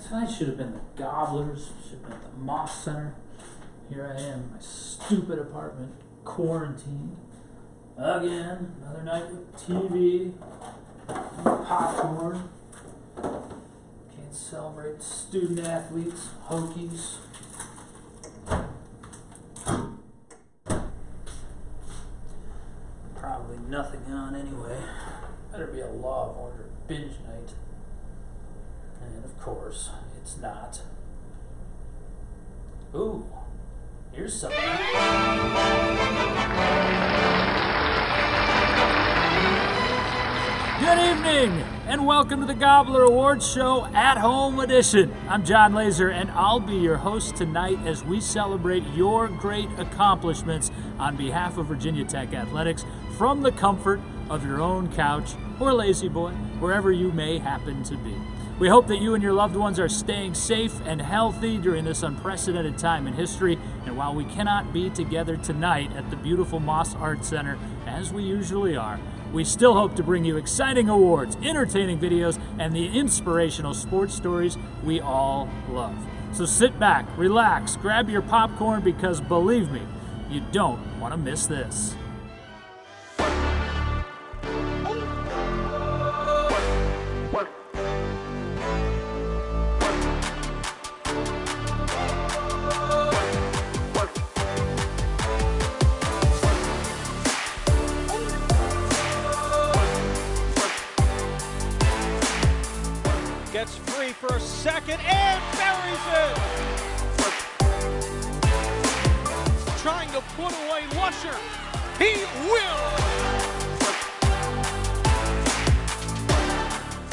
Tonight should have been the Gobblers, should have been at the Moss Center. Here I am in my stupid apartment, quarantined. Again, another night with TV, popcorn. Can't celebrate student athletes, Hokies. Probably nothing on anyway. Better be a Law of Order binge night. And of course, it's not. Ooh, here's something. Good evening, and welcome to the Gobbler Awards Show at Home Edition. I'm John Laser, and I'll be your host tonight as we celebrate your great accomplishments on behalf of Virginia Tech Athletics from the comfort of your own couch or lazy boy, wherever you may happen to be. We hope that you and your loved ones are staying safe and healthy during this unprecedented time in history. And while we cannot be together tonight at the beautiful Moss Art Center, as we usually are, we still hope to bring you exciting awards, entertaining videos, and the inspirational sports stories we all love. So sit back, relax, grab your popcorn, because believe me, you don't want to miss this. Gets free for a second and buries it! Trying to put away Lusher. He will!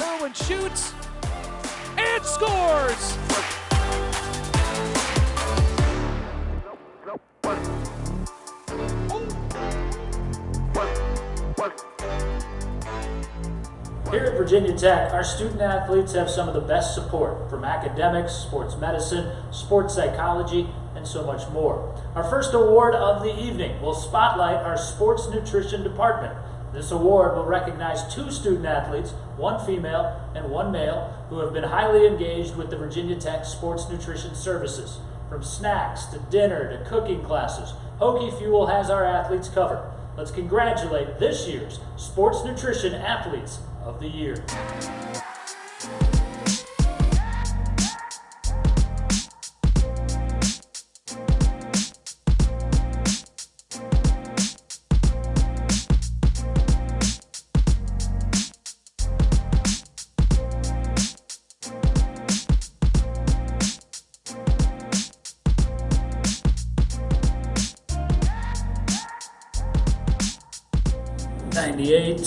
Irwin shoots and scores! Here at Virginia Tech, our student athletes have some of the best support from academics, sports medicine, sports psychology, and so much more. Our first award of the evening will spotlight our sports nutrition department. This award will recognize 2 student athletes, 1 female and 1 male, who have been highly engaged with the Virginia Tech sports nutrition services. From snacks to dinner to cooking classes, Hokie Fuel has our athletes covered. Let's congratulate this year's Sports Nutrition Athletes of the Year. $98,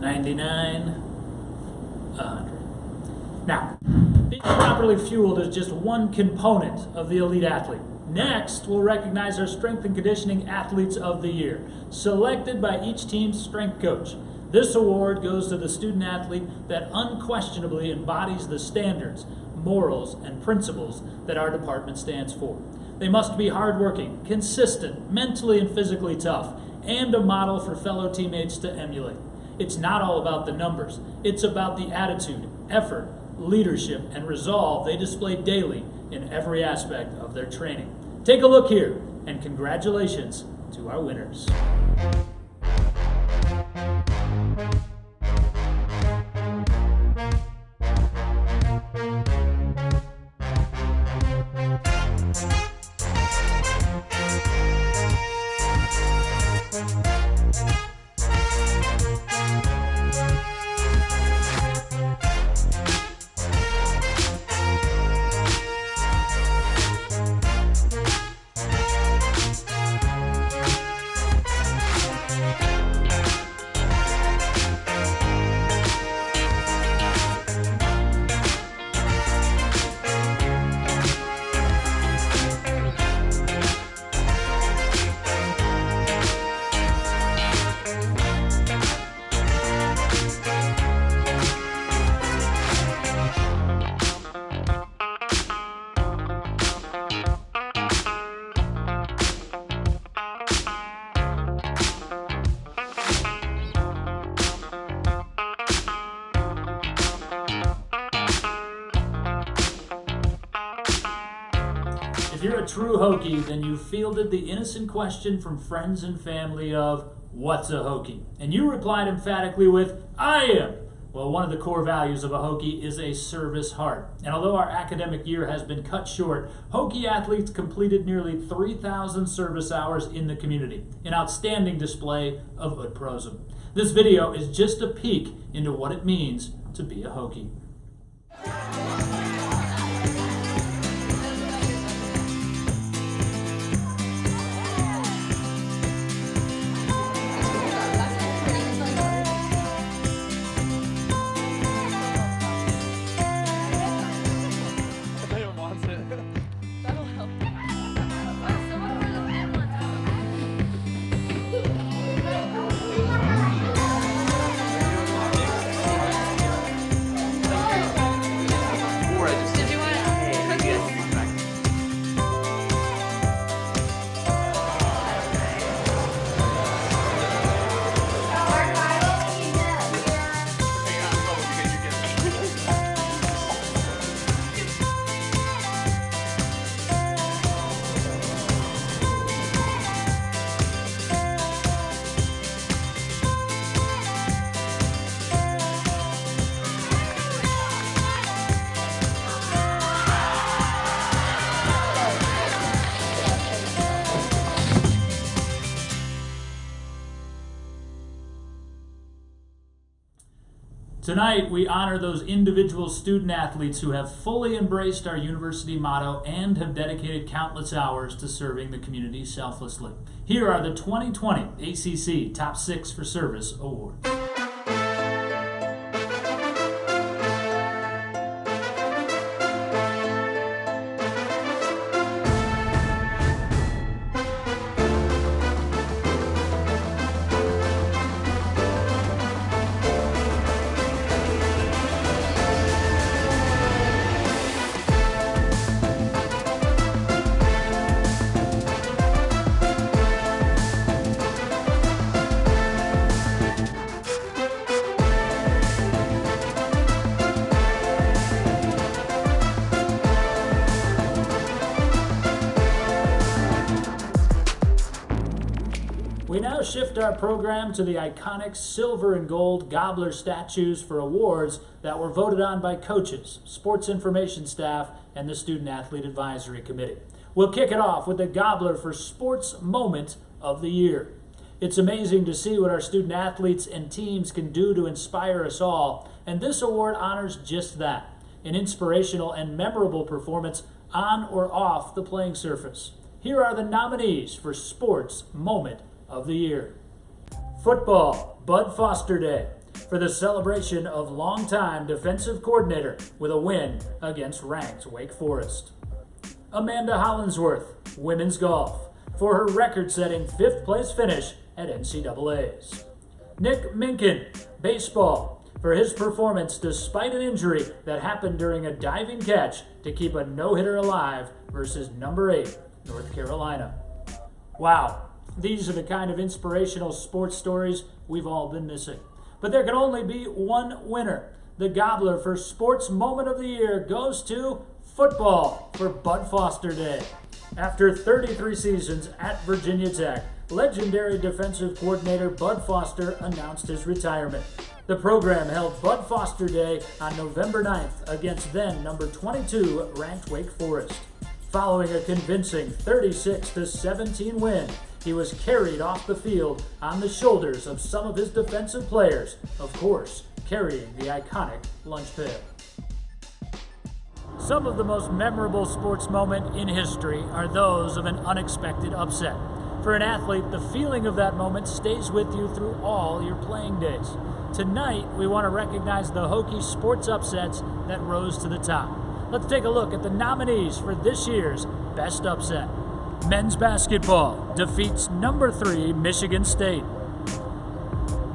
$99, $100. Now, being properly fueled is just one component of the elite athlete. Next, we'll recognize our Strength and Conditioning Athletes of the Year, selected by each team's strength coach. This award goes to the student athlete that unquestionably embodies the standards, morals, and principles that our department stands for. They must be hardworking, consistent, mentally and physically tough, and a model for fellow teammates to emulate. It's not all about the numbers. It's about the attitude, effort, leadership, and resolve they display daily in every aspect of their training. Take a look here, and congratulations to our winners. If you're a true Hokie, then you fielded the innocent question from friends and family of, what's a Hokie? And you replied emphatically with, I am. Well, one of the core values of a Hokie is a service heart. And although our academic year has been cut short, Hokie athletes completed nearly 3,000 service hours in the community, an outstanding display of hood prosum. This video is just a peek into what it means to be a Hokie. Tonight, we honor those individual student athletes who have fully embraced our university motto and have dedicated countless hours to serving the community selflessly. Here are the 2020 ACC Top 6 for Service Awards. We now shift our program to the iconic silver and gold Gobbler statues for awards that were voted on by coaches, sports information staff, and the Student Athlete Advisory Committee. We'll kick it off with the Gobbler for Sports Moment of the Year. It's amazing to see what our student athletes and teams can do to inspire us all, and this award honors just that, an inspirational and memorable performance on or off the playing surface. Here are the nominees for Sports Moment of the Year. Football, Bud Foster Day, for the celebration of longtime defensive coordinator with a win against ranked Wake Forest. Amanda Hollinsworth, women's golf, for her record-setting 5th place finish at NCAAs. Nick Minkin, baseball, for his performance despite an injury that happened during a diving catch to keep a no-hitter alive versus number 8, North Carolina. Wow. These are the kind of inspirational sports stories we've all been missing. But there can only be one winner. The Gobbler for Sports Moment of the Year goes to football for Bud Foster Day. After 33 seasons at Virginia Tech, legendary defensive coordinator Bud Foster announced his retirement. The program held Bud Foster Day on November 9th against then number 22 ranked Wake Forest. Following a convincing 36-17 win, he was carried off the field on the shoulders of some of his defensive players, of course, carrying the iconic lunch pail. Some of the most memorable sports moments in history are those of an unexpected upset. For an athlete, the feeling of that moment stays with you through all your playing days. Tonight, we want to recognize the Hokie sports upsets that rose to the top. Let's take a look at the nominees for this year's Best Upset. Men's basketball defeats number 3 Michigan State.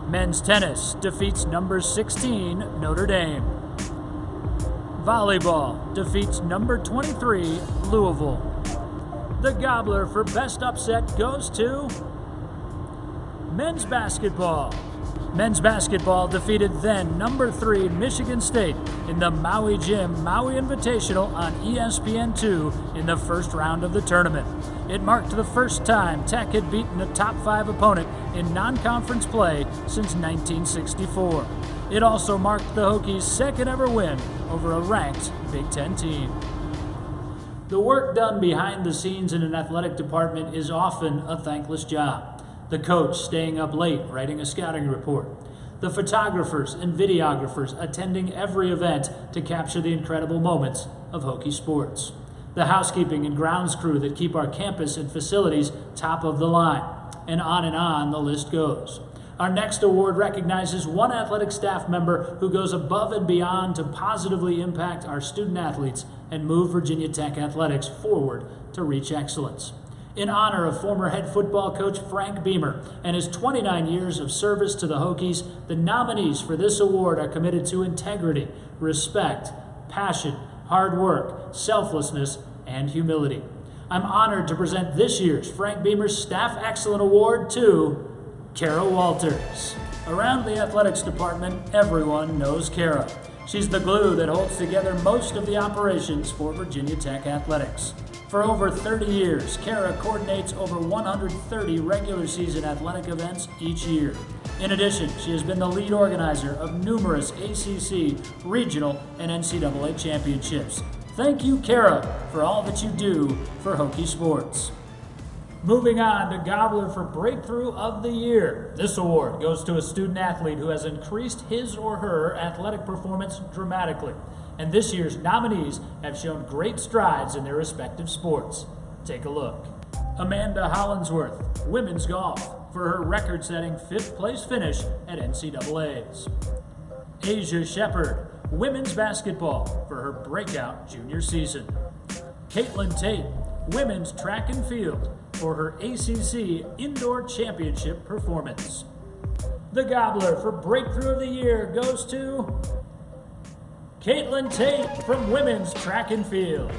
Men's tennis defeats number 16 Notre Dame. Volleyball defeats number 23 Louisville. The Gobbler for Best Upset goes to men's basketball. Men's basketball defeated then number 3 Michigan State in the Maui Jim Maui Invitational on ESPN2 in the first round of the tournament. It marked the first time Tech had beaten a top 5 opponent in non-conference play since 1964. It also marked the Hokies' second ever win over a ranked Big Ten team. The work done behind the scenes in an athletic department is often a thankless job. The coach staying up late writing a scouting report. The photographers and videographers attending every event to capture the incredible moments of Hokie sports. The housekeeping and grounds crew that keep our campus and facilities top of the line. And on the list goes. Our next award recognizes one athletic staff member who goes above and beyond to positively impact our student athletes and move Virginia Tech athletics forward to reach excellence. In honor of former head football coach Frank Beamer and his 29 years of service to the Hokies, the nominees for this award are committed to integrity, respect, passion, hard work, selflessness, and humility. I'm honored to present this year's Frank Beamer Staff Excellent Award to Kara Walters. Around the athletics department, everyone knows Kara. She's the glue that holds together most of the operations for Virginia Tech athletics. For over 30 years, Kara coordinates over 130 regular season athletic events each year. In addition, she has been the lead organizer of numerous ACC, regional, and NCAA championships. Thank you, Kara, for all that you do for Hokie sports. Moving on to Gobbler for Breakthrough of the Year. This award goes to a student athlete who has increased his or her athletic performance dramatically. And this year's nominees have shown great strides in their respective sports. Take a look. Amanda Hollinsworth, women's golf, for her record-setting 5th place finish at NCAAs. Asia Shepard, women's basketball, for her breakout junior season. Caitlin Tate, women's track and field, for her ACC Indoor Championship performance. The Gobbler for Breakthrough of the Year goes to Caitlin Tate from women's track and field.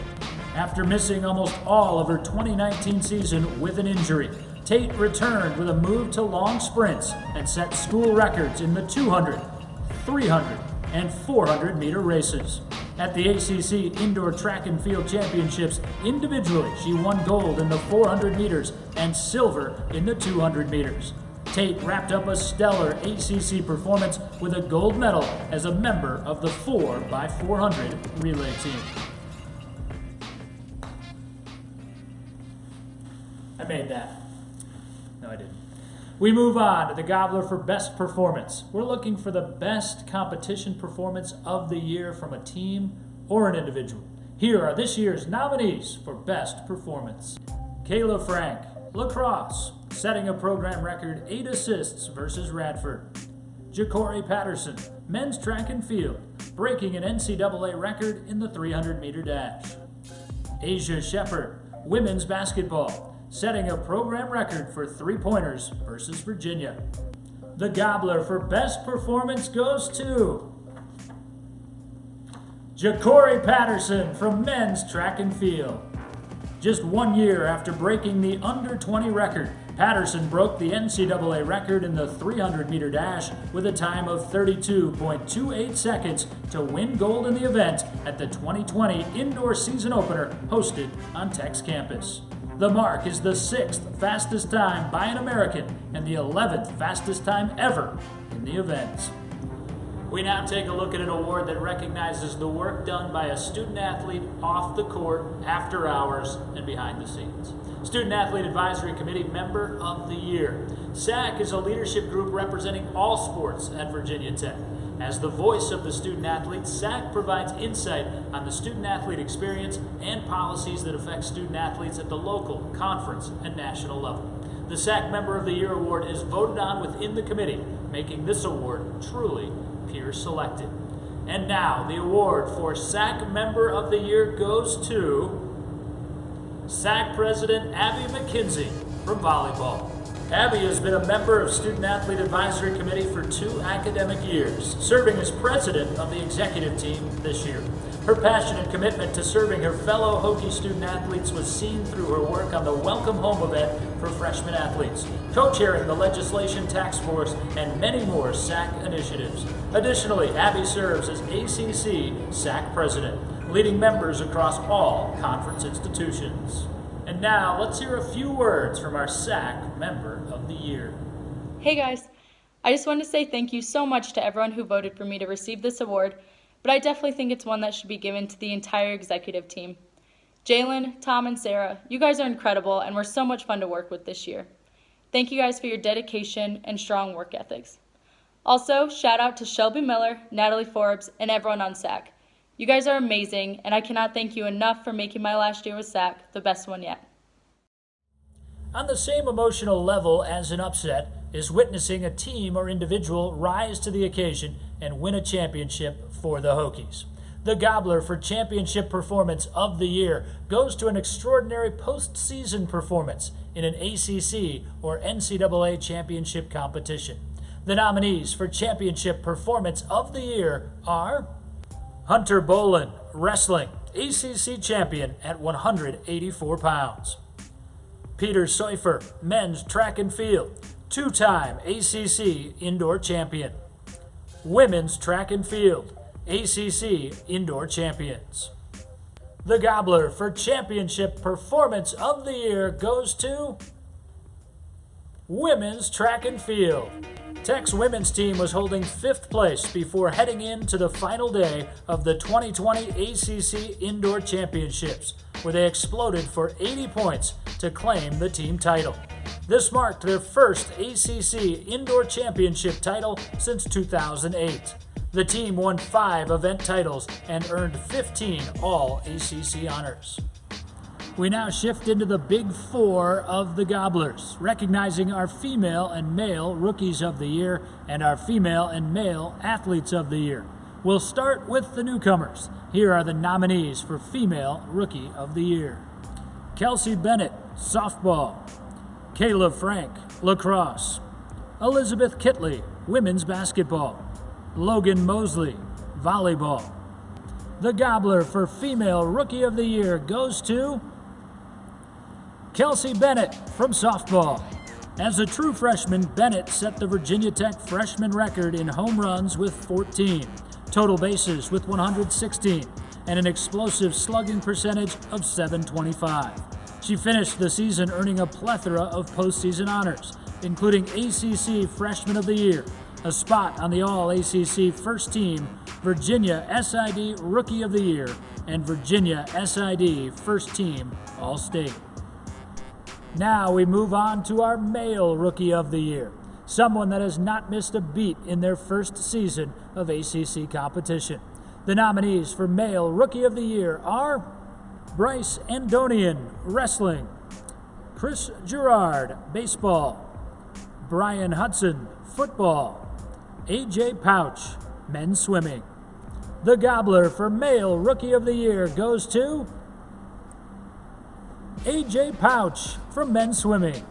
After missing almost all of her 2019 season with an injury, Tate returned with a move to long sprints and set school records in the 200, 300, and 400 meter races. At the ACC Indoor Track and Field Championships, individually, she won gold in the 400 meters and silver in the 200 meters. Tate wrapped up a stellar ACC performance with a gold medal as a member of the 4x400 relay team. I made that. No, I didn't. We move on to the Gobbler for Best Performance. We're looking for the best competition performance of the year from a team or an individual. Here are this year's nominees for Best Performance. Kayla Frank, lacrosse, setting a program record 8 assists versus Radford. Ja'Cory Patterson, men's track and field, breaking an NCAA record in the 300 meter dash. Asia Shepard, women's basketball, setting a program record for 3-pointers versus Virginia. The Gobbler for Best Performance goes to Ja'Cory Patterson from men's track and field. Just 1 year after breaking the under-20 record, Patterson broke the NCAA record in the 300 meter dash with a time of 32.28 seconds to win gold in the event at the 2020 indoor season opener hosted on Tech's campus. The mark is the 6th fastest time by an American and the 11th fastest time ever in the event. We now take a look at an award that recognizes the work done by a student athlete off the court, after hours, and behind the scenes. Student Athlete Advisory Committee Member of the Year. SAC is a leadership group representing all sports at Virginia Tech. As the voice of the student athlete, SAC provides insight on the student athlete experience and policies that affect student athletes at the local, conference, and national level. The SAC Member of the Year award is voted on within the committee, making this award truly peer selected. And now, the award for SAC Member of the Year goes to SAC President Abby McKenzie from volleyball. Abby has been a member of Student Athlete Advisory Committee for 2 academic years, serving as president of the executive team this year. Her passion and commitment to serving her fellow Hokie student athletes was seen through her work on the Welcome Home event for freshman athletes, co-chairing the legislation task force, and many more SAC initiatives. Additionally, Abby serves as ACC SAC president, leading members across all conference institutions. And now, let's hear a few words from our SAC Member of the Year. Hey guys, I just wanted to say thank you so much to everyone who voted for me to receive this award, but I definitely think it's one that should be given to the entire executive team. Jalen, Tom, and Sarah, you guys are incredible and were so much fun to work with this year. Thank you guys for your dedication and strong work ethics. Also, shout out to Shelby Miller, Natalie Forbes, and everyone on SAC. You guys are amazing, and I cannot thank you enough for making my last year with SAC the best one yet. On the same emotional level as an upset is witnessing a team or individual rise to the occasion and win a championship for the Hokies. The Gobbler for Championship Performance of the Year goes to an extraordinary postseason performance in an ACC or NCAA championship competition. The nominees for Championship Performance of the Year are Hunter Bolin, wrestling, ACC champion at 184 pounds. Peter Seufer, men's track and field, 2-time ACC indoor champion. Women's track and field, ACC indoor champions. The Gobbler for Championship Performance of the Year goes to women's track and field. Tech's women's team was holding 5th place before heading into the final day of the 2020 ACC Indoor Championships, where they exploded for 80 points to claim the team title. This marked their first ACC Indoor Championship title since 2008. The team won 5 event titles and earned 15 All-ACC honors. We now shift into the Big Four of the Gobblers, recognizing our female and male Rookies of the Year and our female and male Athletes of the Year. We'll start with the newcomers. Here are the nominees for Female Rookie of the Year. Kelsey Bennett, softball. Kayla Frank, lacrosse. Elizabeth Kitley, women's basketball. Logan Mosley, volleyball. The Gobbler for Female Rookie of the Year goes to Kelsey Bennett from softball. As a true freshman, Bennett set the Virginia Tech freshman record in home runs with 14, total bases with 116, and an explosive slugging percentage of .725. She finished the season earning a plethora of postseason honors, including ACC Freshman of the Year, a spot on the All-ACC First Team, Virginia SID Rookie of the Year, and Virginia SID First Team All-State. Now we move on to our male Rookie of the Year, someone that has not missed a beat in their first season of ACC competition. The nominees for male Rookie of the Year are Bryce Andonian, wrestling. Chris Gerard, baseball. Brian Hudson, football. AJ Pouch, men's swimming. The Gobbler for male Rookie of the Year goes to AJ Pouch from men's swimming.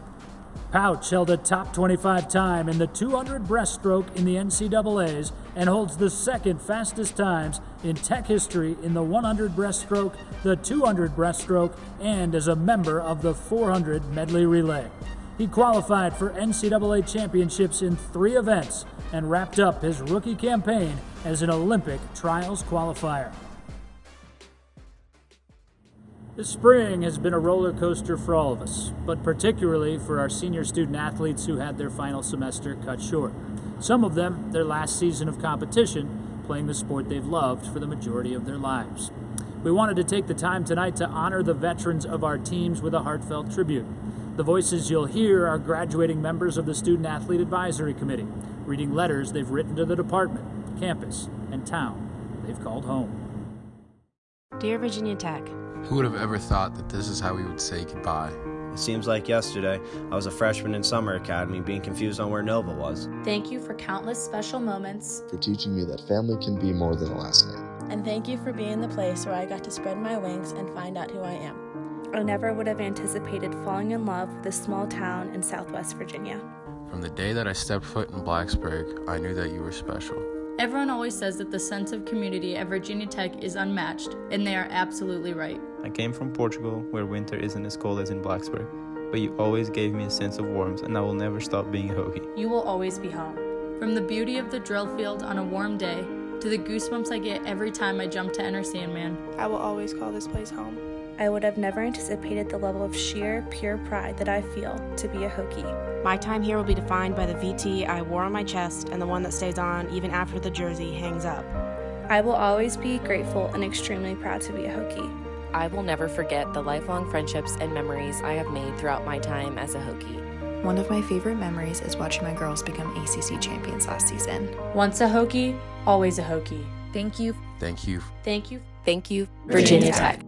Pouch held a top 25 time in the 200 breaststroke in the NCAAs and holds the second fastest times in Tech history in the 100 breaststroke, the 200 breaststroke, and as a member of the 400 medley relay. He qualified for NCAA championships in 3 events and wrapped up his rookie campaign as an Olympic trials qualifier. This spring has been a roller coaster for all of us, but particularly for our senior student athletes who had their final semester cut short. Some of them, their last season of competition, playing the sport they've loved for the majority of their lives. We wanted to take the time tonight to honor the veterans of our teams with a heartfelt tribute. The voices you'll hear are graduating members of the Student Athlete Advisory Committee, reading letters they've written to the department, campus, and town they've called home. Dear Virginia Tech, who would have ever thought that this is how we would say goodbye? It seems like yesterday I was a freshman in summer academy being confused on where Nova was. Thank you for countless special moments. For teaching me that family can be more than a last name. And thank you for being the place where I got to spread my wings and find out who I am. I never would have anticipated falling in love with this small town in Southwest Virginia. From the day that I stepped foot in Blacksburg, I knew that you were special. Everyone always says that the sense of community at Virginia Tech is unmatched, and they are absolutely right. I came from Portugal, where winter isn't as cold as in Blacksburg, but you always gave me a sense of warmth, and I will never stop being a Hokie. You will always be home. From the beauty of the drill field on a warm day, to the goosebumps I get every time I jump to enter Sandman. I will always call this place home. I would have never anticipated the level of sheer, pure pride that I feel to be a Hokie. My time here will be defined by the VT I wore on my chest and the one that stays on even after the jersey hangs up. I will always be grateful and extremely proud to be a Hokie. I will never forget the lifelong friendships and memories I have made throughout my time as a Hokie. One of my favorite memories is watching my girls become ACC champions last season. Once a Hokie, always a Hokie. Thank you. Thank you. Thank you. Thank you. Virginia Tech.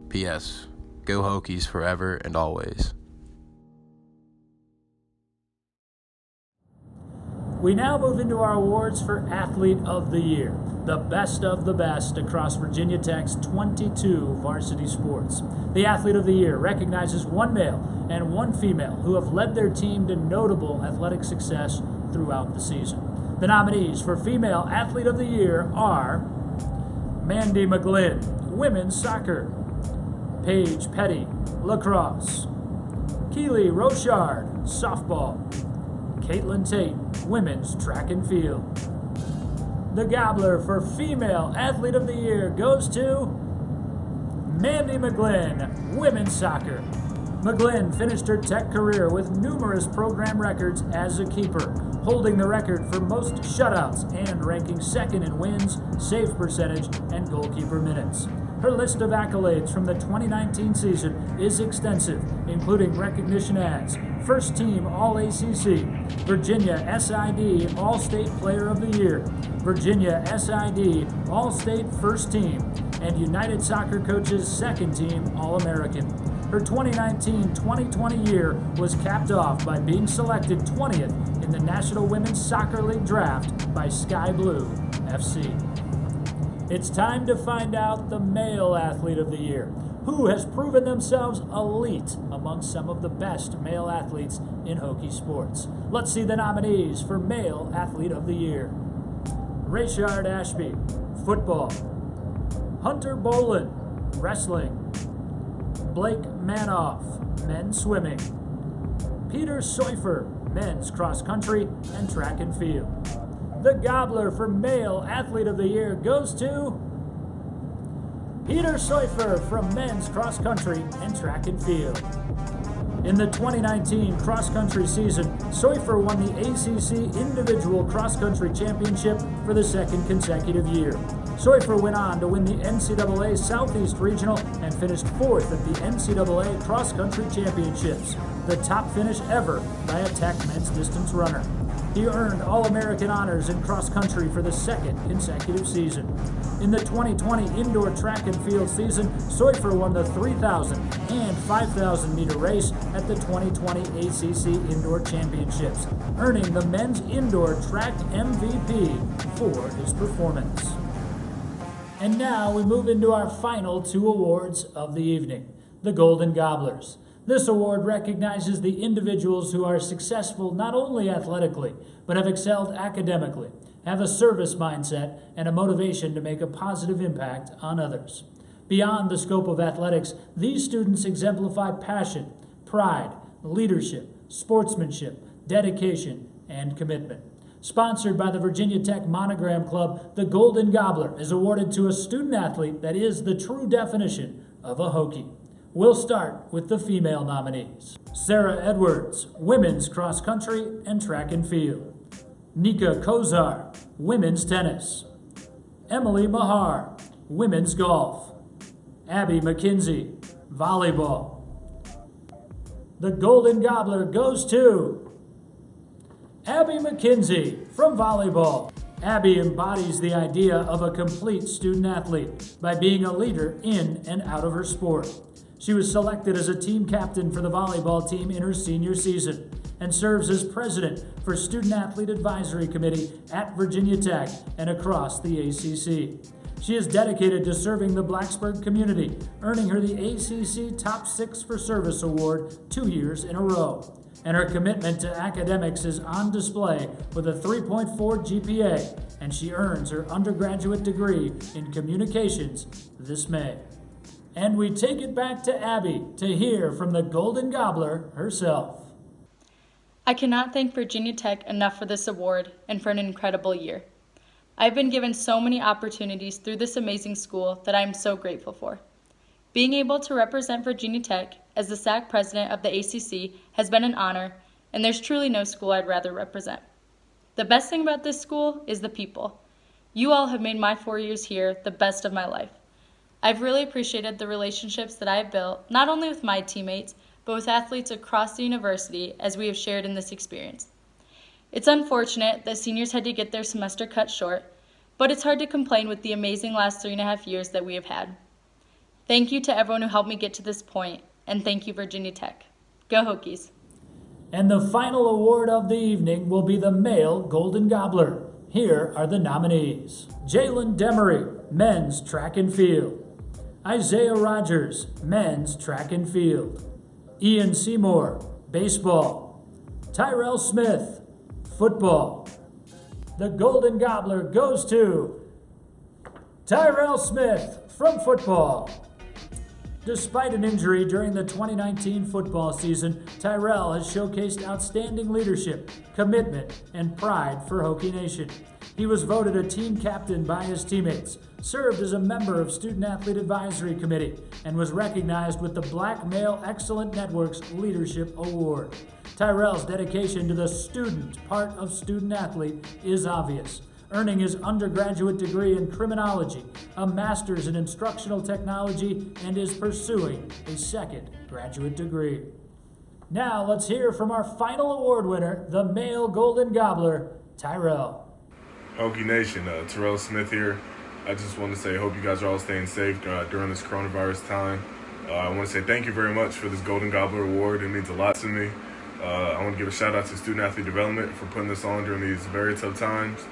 P.S. Go Hokies forever and always. We now move into our awards for Athlete of the Year, the best of the best across Virginia Tech's 22 varsity sports. The Athlete of the Year recognizes one male and one female who have led their team to notable athletic success throughout the season. The nominees for Female Athlete of the Year are Mandy McGlynn, women's soccer; Paige Petty, lacrosse; Keely Rochard, softball; Caitlin Tate, women's track and field. The Gobbler for Female Athlete of the Year goes to Mandy McGlynn, women's soccer. McGlynn finished her Tech career with numerous program records as a keeper, holding the record for most shutouts and ranking second in wins, save percentage, and goalkeeper minutes. Her list of accolades from the 2019 season is extensive, including recognition as First Team All-ACC, Virginia SID All-State Player of the Year, Virginia SID All-State First Team, and United Soccer Coaches Second Team All-American. Her 2019-2020 year was capped off by being selected 20th in the National Women's Soccer League draft by Sky Blue FC. It's time to find out the Male Athlete of the Year, who has proven themselves elite among some of the best male athletes in Hokie sports. Let's see the nominees for Male Athlete of the Year. Rayshard Ashby, football; Hunter Bolin, wrestling; Blake Manoff, men's swimming; Peter Seufer, men's cross country and track and field. The Gobbler for Male Athlete of the Year goes to Peter Seufer from men's cross country and track and field. In the 2019 cross-country season, Seufer won the ACC Individual Cross Country Championship for the second consecutive year. Seufer went on to win the NCAA Southeast Regional and finished fourth at the NCAA Cross Country Championships, the top finish ever by a Tech men's distance runner. He earned All-American honors in cross country for the second consecutive season. In the 2020 indoor track and field season, Seufer won the 3,000 and 5,000 meter race at the 2020 ACC Indoor Championships, earning the men's indoor track MVP for his performance. And now we move into our final two awards of the evening, the Golden Gobblers. This award recognizes the individuals who are successful not only athletically, but have excelled academically, have a service mindset, and a motivation to make a positive impact on others. Beyond the scope of athletics, these students exemplify passion, pride, leadership, sportsmanship, dedication, and commitment. Sponsored by the Virginia Tech Monogram Club, the Golden Gobbler is awarded to a student athlete that is the true definition of a Hokie. We'll start with the female nominees. Sarah Edwards, women's cross country and track and field. Nika Kozar, women's tennis. Emily Mahar, women's golf. Abby McKenzie, volleyball. The Golden Gobbler goes to Abby McKenzie from volleyball. Abby embodies the idea of a complete student athlete by being a leader in and out of her sport. She was selected as a team captain for the volleyball team in her senior season and serves as president for Student Athlete Advisory Committee at Virginia Tech and across the ACC. She is dedicated to serving the Blacksburg community, earning her the ACC Top 6 for Service Award 2 years in a row. And her commitment to academics is on display with a 3.4 GPA, and she earns her undergraduate degree in communications this May. And we take it back to Abby to hear from the Golden Gobbler herself. I cannot thank Virginia Tech enough for this award and for an incredible year. I've been given so many opportunities through this amazing school that I am so grateful for. Being able to represent Virginia Tech as the SAC president of the ACC has been an honor, and there's truly no school I'd rather represent. The best thing about this school is the people. You all have made my 4 years here the best of my life. I've really appreciated the relationships that I have built, not only with my teammates, but with athletes across the university as we have shared in this experience. It's unfortunate that seniors had to get their semester cut short, but it's hard to complain with the amazing last 3.5 years that we have had. Thank you to everyone who helped me get to this point, and thank you, Virginia Tech. Go Hokies. And the final award of the evening will be the male Golden Gobbler. Here are the nominees. Jalen Demery, men's track and field. Isaiah Rogers, men's track and field. Ian Seymour, baseball. Tyrell Smith, football. The Golden Gobbler goes to Tyrell Smith from football. Despite an injury during the 2019 football season, Tyrell has showcased outstanding leadership, commitment, and pride for Hokie Nation. He was voted a team captain by his teammates, served as a member of Student Athlete Advisory Committee, and was recognized with the Black Male Excellent Network's Leadership Award. Tyrell's dedication to the student part of student athlete is obvious, earning his undergraduate degree in criminology, a master's in instructional technology, and is pursuing a second graduate degree. Now let's hear from our final award winner, the male Golden Gobbler, Tyrell. Hokie Nation, Tyrell Smith here. I just want to say I hope you guys are all staying safe during this coronavirus time. I want to say thank you very much for this Golden Gobbler Award. It means a lot to me. I want to give a shout out to Student Athlete Development for putting this on during these very tough times.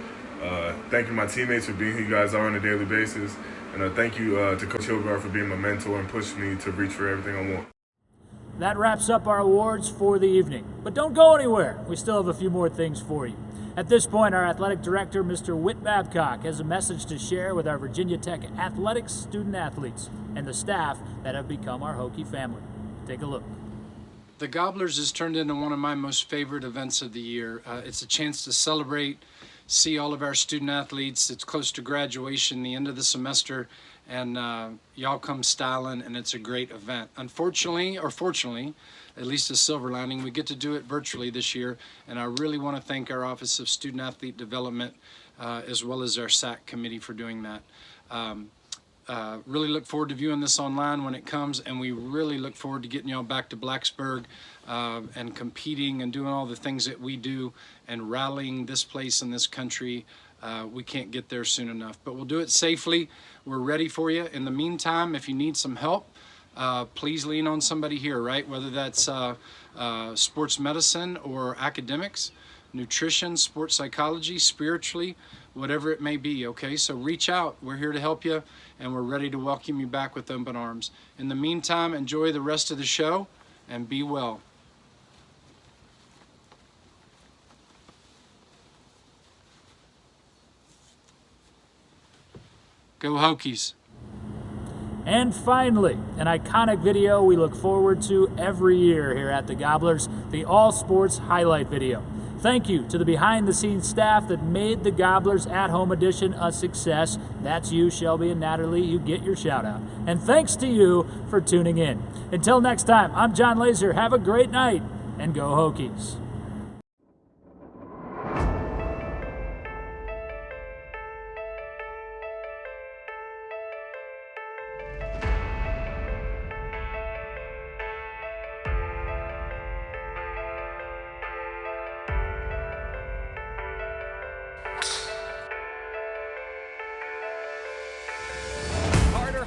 Thank you my teammates for being who you guys are on a daily basis. And thank you to Coach Hilgard for being my mentor and pushing me to reach for everything I want. That wraps up our awards for the evening. But don't go anywhere. We still have a few more things for you. At this point, our athletic director, Mr. Whit Babcock, has a message to share with our Virginia Tech athletics student athletes and the staff that have become our Hokie family. Take a look. The Gobblers has turned into one of my most favorite events of the year. It's a chance to celebrate, see all of our student athletes. It's close to graduation, the end of the semester, and y'all come styling, and it's a great event. Unfortunately, or fortunately, at least a silver lining, we get to do it virtually this year, and I really want to thank our Office of Student Athlete Development as well as our SAC committee for doing that. Really look forward to viewing this online when it comes, and we really look forward to getting y'all back to Blacksburg and competing and doing all the things that we do and rallying this place in this country. We can't get there soon enough, but we'll do it safely. We're ready for you. In the meantime, if you need some help, please lean on somebody here, right? Whether that's sports medicine or academics, nutrition, sports psychology, spiritually, whatever it may be, okay? So reach out. We're here to help you, and we're ready to welcome you back with open arms. In the meantime, enjoy the rest of the show, and be well. Go Hokies. And finally, an iconic video we look forward to every year here at the Gobblers, the All Sports Highlight Video. Thank you to the behind-the-scenes staff that made the Gobblers at-home edition a success. That's you, Shelby and Natalie. You get your shout-out. And thanks to you for tuning in. Until next time, I'm John Laser. Have a great night, and go Hokies.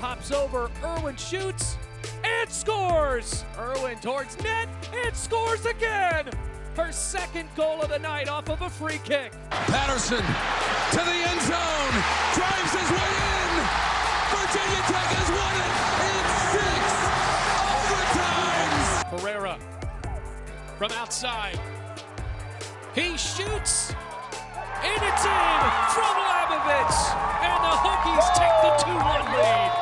Hops over, Irwin shoots, and scores! Irwin towards net, and scores again! Her second goal of the night off of a free kick. Patterson to the end zone, drives his way in, outside. He shoots, and it's in from Labovitz, and the Hokies take the 2-1 lead.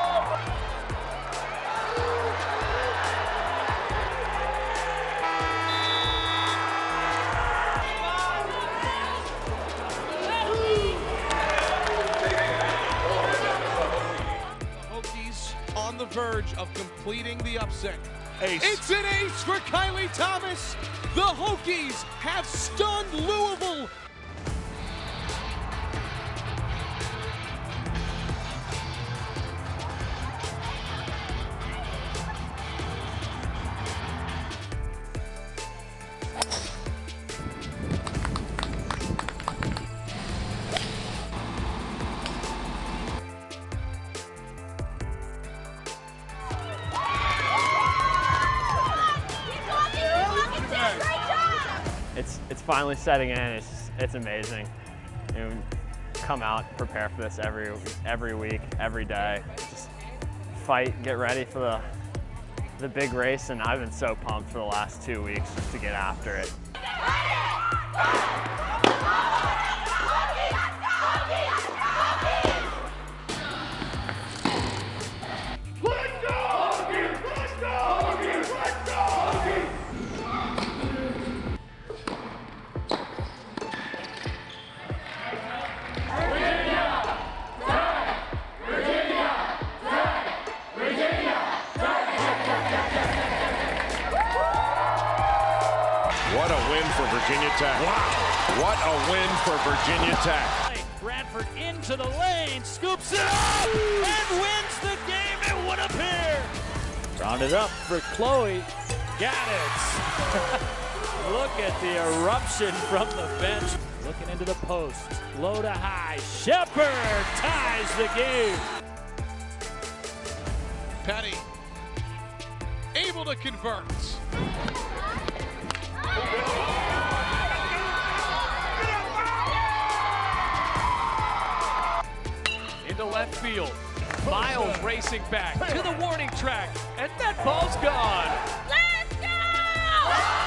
On the verge of completing the upset. Ace. It's an ace for Kylie Thomas. The Hokies have stunned Louisville. It's finally setting in. It's amazing. You know, come out, prepare for this every week, every day. Just fight, get ready for the big race, and I've been so pumped for the last 2 weeks just to get after it. What a win for Virginia Tech. Wow. What a win for Virginia Tech. Bradford into the lane, scoops it up, and wins the game at Winnipeg. Rounded up for Chloe. Got it. Look at the eruption from the bench. Looking into the post. Low to high. Shepard ties the game. Petty able to convert. Into left field. Miles racing back to the warning track, and that ball's gone. Let's go!